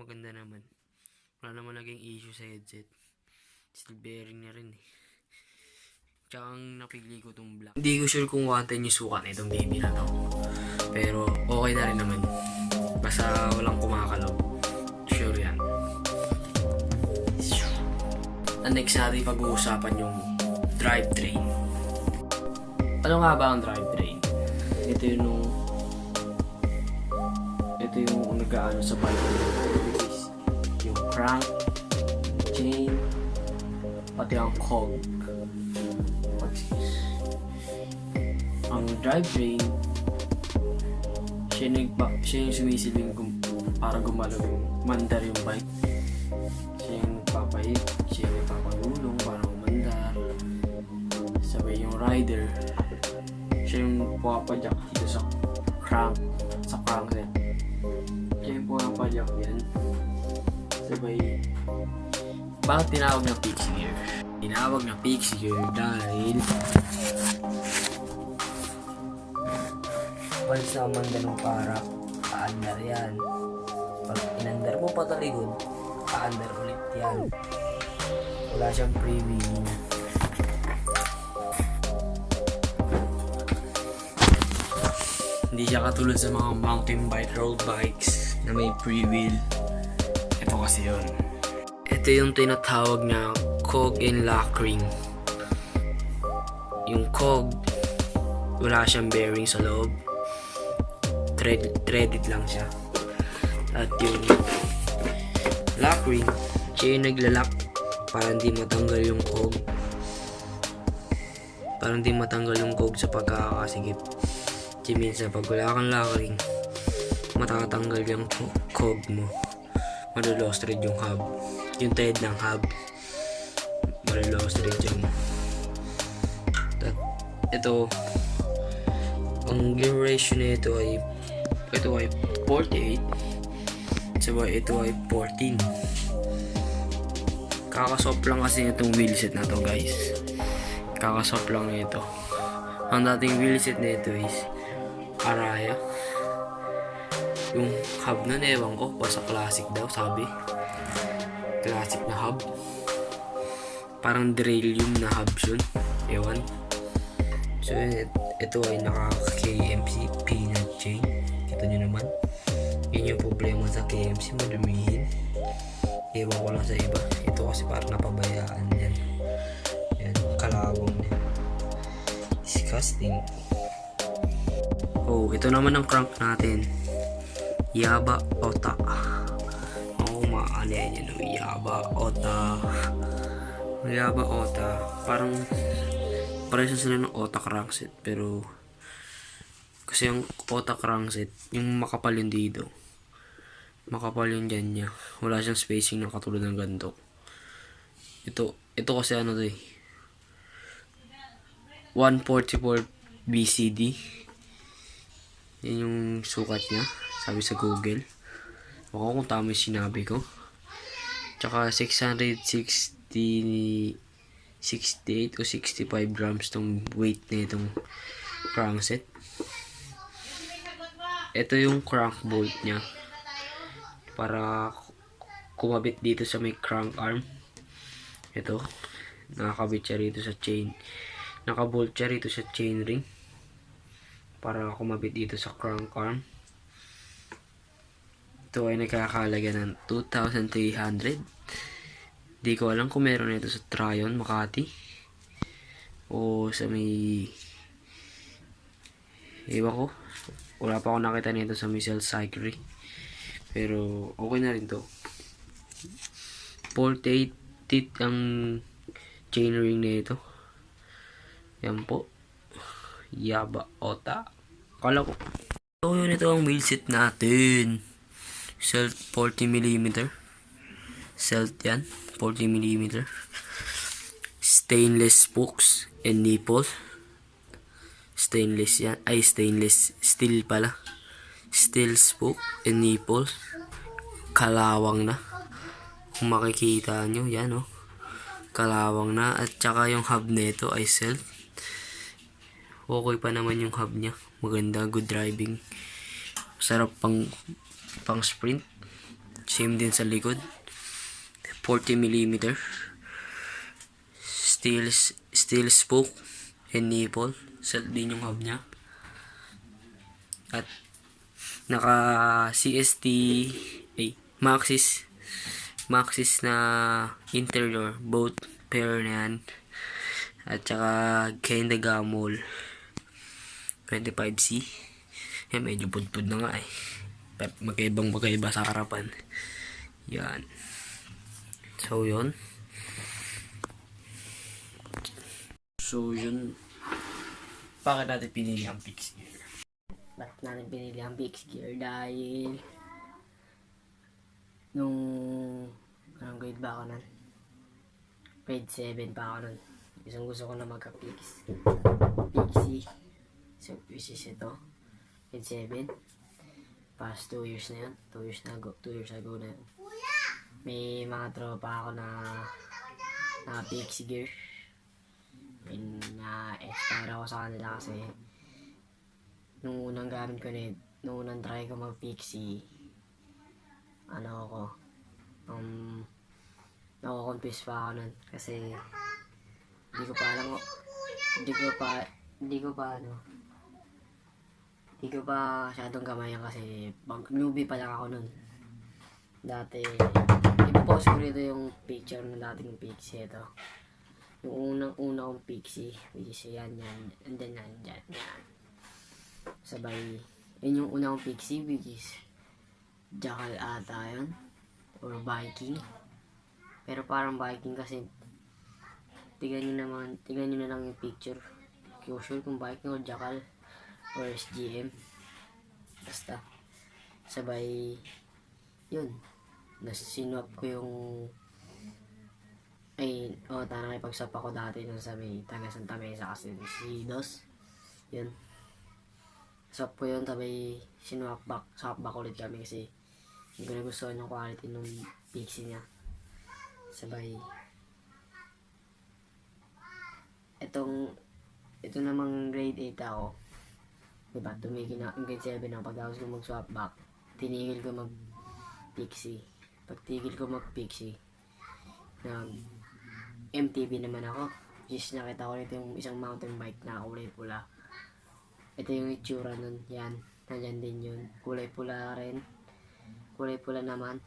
Maganda naman. Wala naman naging issue sa headset. Still bearing na rin eh. Tsaka ang napili ko itong black. Hindi ko sure kung 110 yung sukat na itong baby na to. Pero okay na rin naman. Basta walang kumakalaw. Sure yan. Ang next natin pag-uusapan yung drivetrain. Ano nga ba ang drivetrain? Ito yung nag-aano sa bike. Yung crank, chain, pati ang cog. Ang drivetrain, siya yung sumisilbing para gumalaw yung mandar yung bike. Siya yung nagpapahit, siya yung nagpapagulong para umandar. Sabay yung rider, siya yung pumapadyak dito sa crankset. Siya yung pumapadyak yan. Sabay, bakit tinawag ng pixie gear? Tinawag ng pixie gear dahil once na umanda ng para, paandar yan. Pag inandar mo pa taligod, paandar ulit yan. Wala siyang freewheeling. Hindi siya katulad sa mga mountain bike, road bikes na may freewheel. Ito kasi yun. Ito yung tinatawag na cog and lock ring. Yung cog, wala siyang bearing sa loob. Threaded lang siya. At yung lock ring, siya yung naglalak para hindi matanggal yung cog. Para hindi matanggal yung cog sa pagkakasigip. Kasi minsan pag wala kang lock ring, matatanggal yung cog mo. Malulost rin yung hub. Yung thread ng hub, malulost rin yung. Ito, ang gear ratio na ito ay 48. Sabay ito ay 14. Kakasop lang kasi itong wheelset na to, guys. Kakasop lang ito. Ang dating wheelset na ito is Araya. Yung hub nun, ewan ko, basta classic daw, sabi. Classic na hub. Parang derailium na hub yun. Ewan. So, ito ay naka-KMC peanut chain. Kita nyo naman. Yun yung problema sa KMC, madumihin. Ewan ko lang sa iba. Ito kasi parang napabayaan yan. Yan, kalawang yan. Disgusting. Oh, ito naman ang crank natin. Yaba Ota. Oo, maano yan yun. Yaba Ota. Yaba Ota. Parang pareho sila ng Ota crankset. Pero kasi yung Ota crankset, yung makapal yung dito. Makapal yung dyan niya. Wala siyang spacing na katulad ng ganito. Ito kasi ano to eh. 144 BCD. Yan yung sukat niya. Sabi sa Google. Baka kung tama yung sinabi ko. Tsaka 668 o 65 grams tong weight na itong crankset. Ito yung crank bolt niya. Para kumabit dito sa may crank arm. Ito. Nakakabit siya rito sa chain. Nakabolt siya rito sa chain ring. Para kumabit dito sa crank arm. Ito ay nagkakalaga ng 2,300. Di ko alam kung meron ito sa Tryon, Makati. O sa may... Iba ko. Wala pa ako nakita nito sa may Cyclery. Pero okay na rin to. 48 teeth ang chainring na ito. Yan po. Yaba ota. Kala ko. So yun, ito ang wheelset natin. Celt 40mm. Celt yan. 40mm. Stainless spokes and nipple. Stainless yan. Ay, stainless steel pala. Steel spoke and nipple. Kalawang na. Kung makikita nyo, yan oh. Kalawang na. At saka yung hub nito ay celt. Okay pa naman yung hub niya. Maganda, good driving. Sarap pang sprint. Same din sa likod. 40mm. Steel spoke and nipple. Celt din yung hub niya. At naka CST Maxis na interior, both pair na yan. At saka kinda gamol 25C. Yan, medyo pudpud na nga eh. Pero magkaiba sa harapan. Yan. So yun. Bakit natin pinili ang fixed gear? Bakit natin pinili ang fixed gear? Dahil nung anong grade ba ako nun? Grade 7 pa ako nun. Gusto ko na magka-fix. Pixie. So, which is ito. Grade 7. Past 2 years na yun. 2 years ago na yun. May mga tropa ako na fixed gear. And na-expire ako sa kanila kasi nung unang gamit ko na nung unang try ko mag-pixie, nako-confuse pa ako nun kasi hindi ko pa masyadong gamayan kasi newbie pa lang ako nun. Dati, ipopost ko rito yung picture ng dating pixie ito. Yung unang kong pixie, which is yan, and then yan. Sabay, yun yung unang kong pixie, which is Jackal ata yun, or Viking. Pero parang Viking kasi, tignan nyo na lang yung picture. Kung sure kung Viking or Jackal, or SGM. Basta, sabay, yun, nasinwap ko yung nakipag-swap ako dati nun sa may taga Santa Mesa kasi si Dos. Yun. Swap ko yun, sabay swap back ulit kami kasi hindi ko nagustuhan yung quality nung pixie niya. Sabay ito namang grade 8 ako. Diba, tumigil na, grade 7 ako, pagkatapos ko mag-swap back, tinigil ko mag-pixie. Pagtigil ko mag-pixie, MTB naman ako. Just nakita ko nito yung isang mountain bike na kulay pula. Ito yung itsura nun. Yan. Nandyan din yun. Kulay pula rin. Kulay pula naman.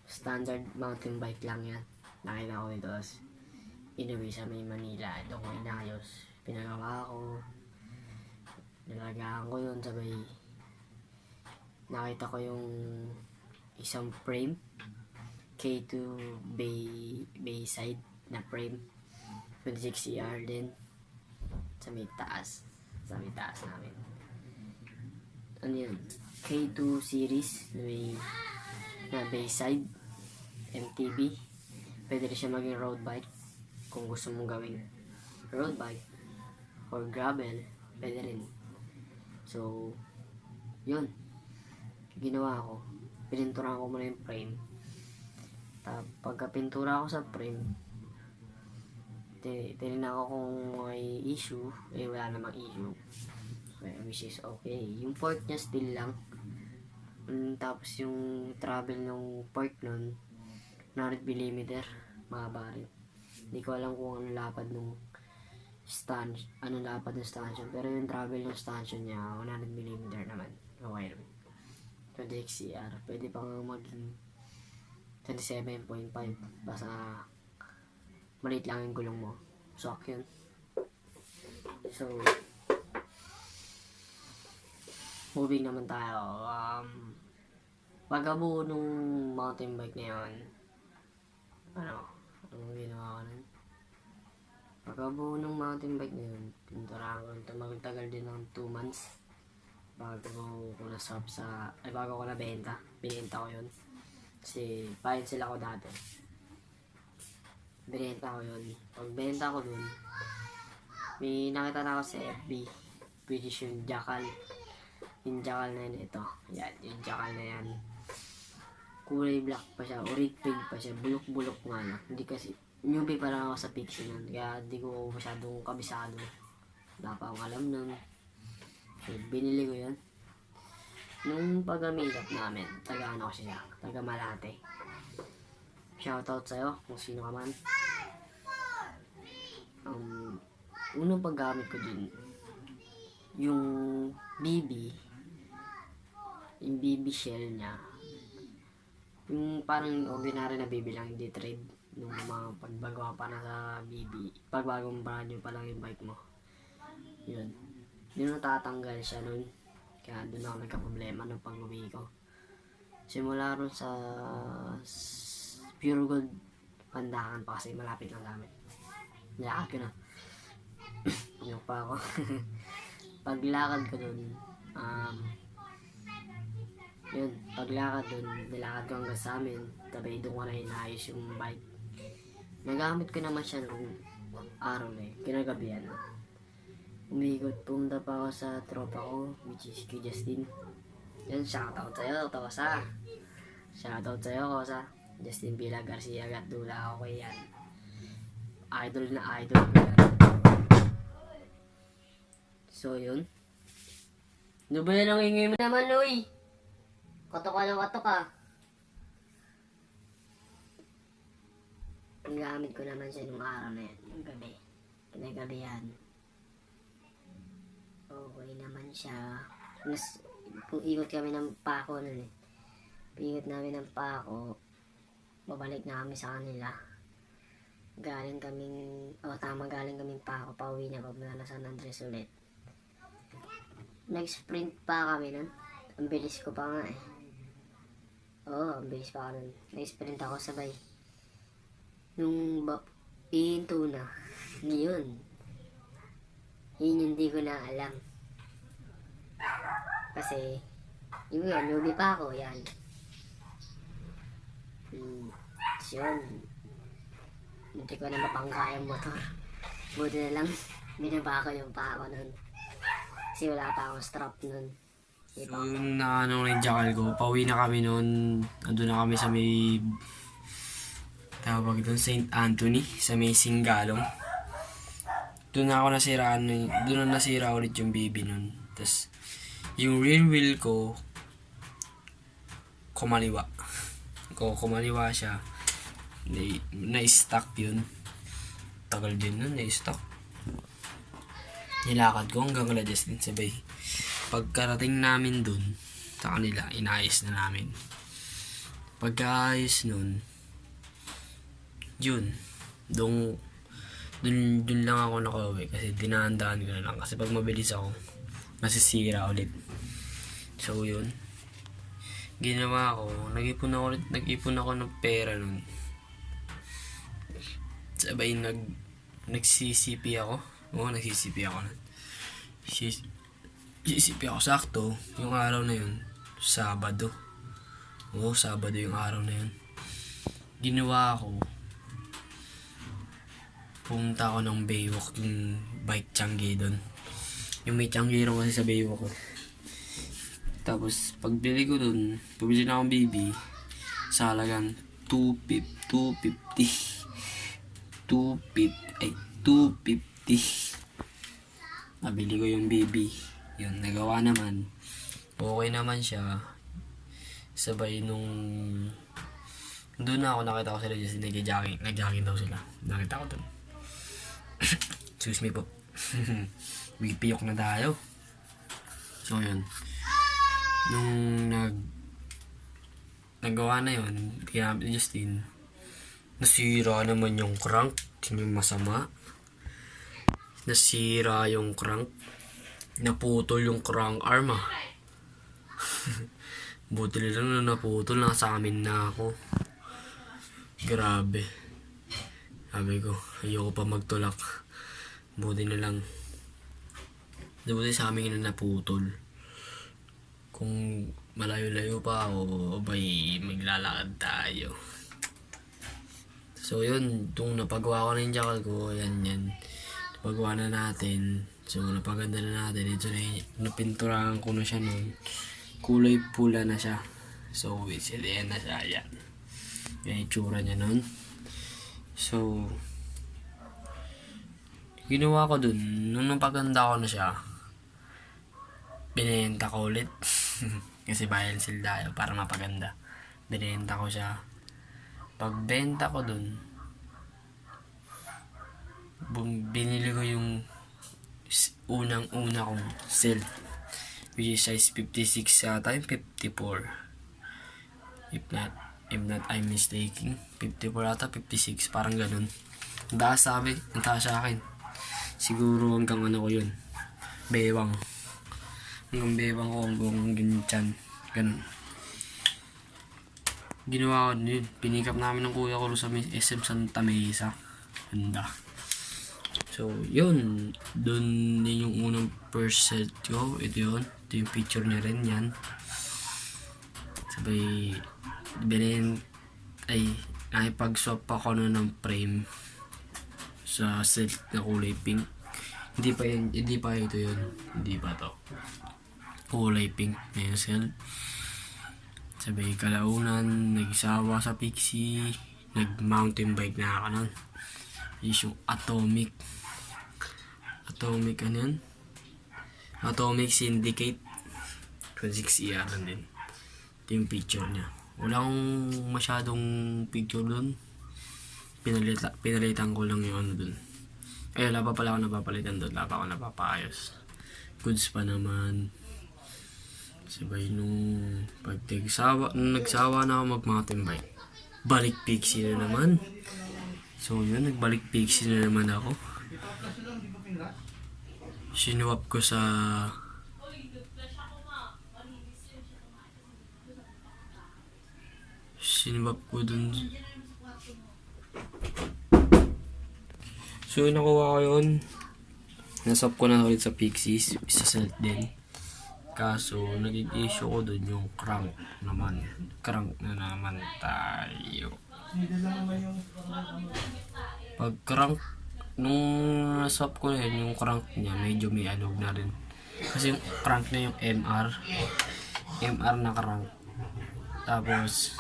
Standard mountain bike lang yan. Nakita ko nito. Tapos inuwi sa may Manila. Ito ko inayos. Pinagawa ko. Nalagaan ko yun. Sabay nakita ko yung isang frame. K2 Bayside na frame 26CR din sa may taas namin. Ano yun? K2 series na Bayside MTB. Pwede rin siya maging road bike kung gusto mong gawin road bike or gravel, pwede rin. So yun, ginawa ko, pininturahan ko muna yung frame. Pagka-pintura ako sa frame, tinignan ko kung may issue. Wala namang issue, which is okay. Yung port niya still lang. Tapos yung travel ng port nun 100mm, mahaba rin. Hindi ko alam kung ano lapad ng stanchion, pero yung travel ng stanchion niya 100mm naman, okay naman. 26CR, pwede pang maging 27.5, basta maliit lang yung gulong mo. Swak yun. So moving naman tayo. Pagkabuo nung mountain bike na yun, Anong ginawa ko nun? Pagkabuo ng mountain bike na yun, pinturahan ko. Tumagal din ng 2 months. Bago ko na-sub bago ko na-benta. Binenta ko yun. Kasi bayad sila ko dati. Binenta ko yun. Pag benta ko dun, may nakita na ako sa FB. Which is yung jackal. Yung jackal na yun ito. Yan, yung jackal na yan. Kulay black pa siya, orig pink pa siya, bulok-bulok nga lang. Hindi kasi, newbie pa lang ako sa pixie nun, kaya hindi ko masyadong kabisado. Wala pa akong alam nun. So, binili ko yun. Nung pag-meetup namin, taga-ano ko siya, taga-Malate. Shoutout sa'yo, kung sino ka man. Unang paggamit ko dun, yung BB shell niya, yung parang ordinary na BB lang, hindi trade. Nung mga pagbago pa na sa BB, pagbagong brand new pa lang yung bike mo. Yun. Yun natatanggal siya nun. Kaya doon ako nagka-problema nung pag-uwi ko. Simula ron sa Pure Gold Pandakan pa kasi malapit lang sa amin. Nilakad ko na. Yung pa ako. Paglakad ko dun, yun, paglakad dun, nilakad ko hanggang sa amin, tabi doon ko na inayos yung bike. Nagamit ko naman siya nung araw na yun, kinagabihan. Umikot, pumunta pa ako sa tropa ko, which is kay Justin. Yun, shoutout sa'yo, Kosa. Shoutout sa'yo, Kosa. Justin Pila Garcia, Gatdula ako kay yan. Idol na idol ko yan. So, yun. Ano ba yan ang ingay mo naman, Louie? Katok ka ng katok ka. Nagamit ko naman siya nung araw na yan, yung gabi. Kinagabihan. Okay naman siya. Ikot kami ng pako nun eh. Ikot namin ng pako. Babalik na kami sa kanila. Galing kaming pako. Pauwi na pag na San Andres ulit. Nag-sprint pa kami nun. Ang bilis ko pa nga eh. Oo, ang bilis pa ako nun. Nag-sprint ako sabay. Nung ihinto na. Yun. Yun hindi ko na alam. Kasi, yun, newbie pa ako, yan. Yun. Hindi ko na mapangkaya ang motor. Buti na lang, binaba ko yung pa ako nun. Kasi wala pa akong strap nun. So, yung naano na yung jackal ko, pauwi na kami noon. Andun na kami sa may tawag doon, St. Anthony, sa may Singalong. Doon na ako nasiraan, doon na nasira ulit yung baby nun. Tapos, yung rear wheel ko, kumaliwa. Kumaliwa siya. Na-stuck yun. Tagal din nun, na-stuck. Nilakad ko hanggang kala Justin sabay. Pagkarating namin dun, sa kanila, inayos na namin. Pagkaayos nun, yun, dun lang ako nakauwi kasi dinahandaan ko na lang kasi pag mabilis ako, masisira ulit. So yun, ginawa ko, nag-ipon ako ng pera nun. Sabay nagsisipi ako. Oo, nagsisipi ako nun. Sisipi ako sakto, yung araw na yun, Sabado. Oo, Sabado yung araw na yun. Ginawa ko, pumunta ako ng Baywalk, yung bike Changi doon. Yung may Changi rin kasi sa Baywalk. Tapos, pagbili ko doon, pabili na akong baby, sa halagang 250. Nabili ko yung baby. Yun, nagawa naman. Okay naman siya. Sabay nung doon na ako nakita ko sila just nag-jogging daw sila. Nakita ko doon. Excuse me po. Piyok na tayo. So yun. Nung nagawa na yun, ginamit ni Justin, nasira naman yung crank. Yung masama. Nasira yung crank. Naputol yung crank arm ah. Buti lang na naputol, nasa amin na ako. Grabe. Sabi ko, ayoko pa magtulak. Buti na lang. Buti sa amin na naputol. Kung malayo-layo pa ako, abay, maglalakad tayo. So yun, itong napagawa ko na yung jackal ko, yan. Napagawa na natin. So napaganda na natin. Ito na yun, napinturahan ko na siya nun. Kulay pula na siya. So which is yan na siya, yan. Yan yung tsura niya nun. So, ginawa ko dun, nung napaganda ko na siya, binenta ko ulit. Kasi bayad sila tayo para mapaganda. Binenta ko siya. Pagbenta ko dun, binili ko yung unang-una kong silk, which is size 56 yata yung 54. If not I'm mistaken, 54 ata, 56, parang ganun. Ang taas sa akin. Siguro hanggang ano ko yun, bewang. Hanggang bewang ko, hanggang ganyan, ganun. Ginawa ko yun, pinikap namin ng kuya ko sa SM Santa Mesa. Handa. So, yun. Doon din yung unang first set ko. Ito yun. Ito yung picture niya rin yan. Sabay, nakipag-swap ako na ng frame sa set na kulay pink. Hindi pa ito yun. Hindi pa to. Kulay pink na yung set. Sabay kalaunan, nagsawa sa Pixie, nag-mountain bike na ako nun. Is yung Atomic ano yun? Atomic Syndicate 6ER din. Ito yung picture niya. Wala akong masyadong picture dun. Pinalitan ko lang yung ano dun. Ay, wala pa pala ako napapalitan dun. Wala pa ako napapaayos. Goods pa naman. Sabay nung nagsawa na ako mag-mountain bike, balik Pixie na naman. So yun, nagbalik Pixie na naman ako. Sinuwap ko sa dun. So nakuha ko yun. Naswap ko na ulit sa Pixie. Isa set din. Kaso, naging issue ko dun yung crank naman. Crank na naman tayo. Pag crank, nung naswap ko na yun, yung crank niya, medyo may anog na rin. Kasi yung crank na yung MR na crank. Tapos,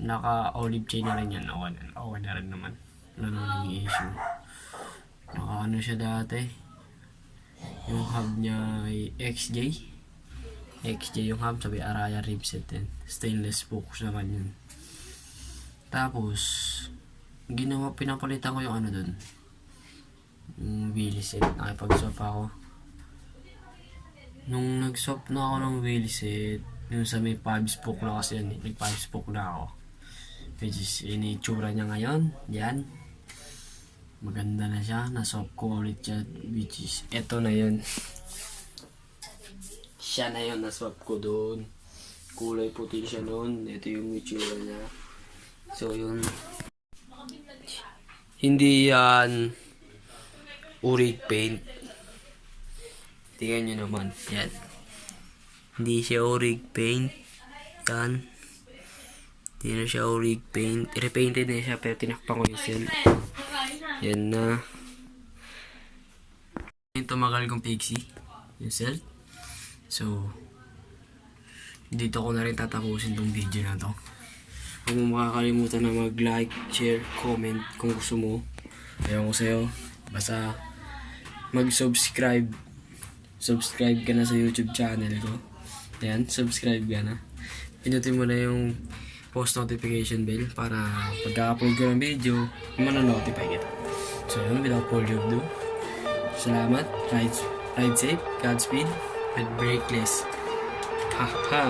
naka-olive chain na rin yan. Okay na rin naman. Wala naman yung issue. Naka-ano siya dati. Yung hub niya ay XJ yung hub, sabi Araya ribset din. Stainless focus naman yun. Tapos pinapalitan ko yung ano dun, yung wheelset. Nakipag-swap ako. Nung nag-swap na ako ng wheelset, yung sa may 5 spoke na kasi yan, nag 5 spoke na ako, which is initsura niya ngayon. Yan, maganda na siya. Na-swap ko ulit siya, which is eto na yun. Siya na yun, na-swap ko doon. Kulay puti siya noon. Ito yung itsura niya. So yun, hindi yan urig paint. Tingnan nyo naman. Yan, hindi siya urig paint. Yan, hindi na siya urig paint. Repainted na siya, pero tinakpan ko yung seal. Yan na. Yung tumagal kong Pixie, yung cell. So, dito ko na rin tatapusin tong video na to. Huwag mo makakalimutan na mag-like, share, comment kung gusto mo. Ayaw ko sa'yo. Basta mag-subscribe. Subscribe ka na sa YouTube channel ko. Ayan, subscribe ka na. Pinutin mo na yung post notification bell para pagka-upload ko ng video, mana-notify kita. So yun, without further ado, salamat, ride safe, Godspeed, and break less. Ha ha!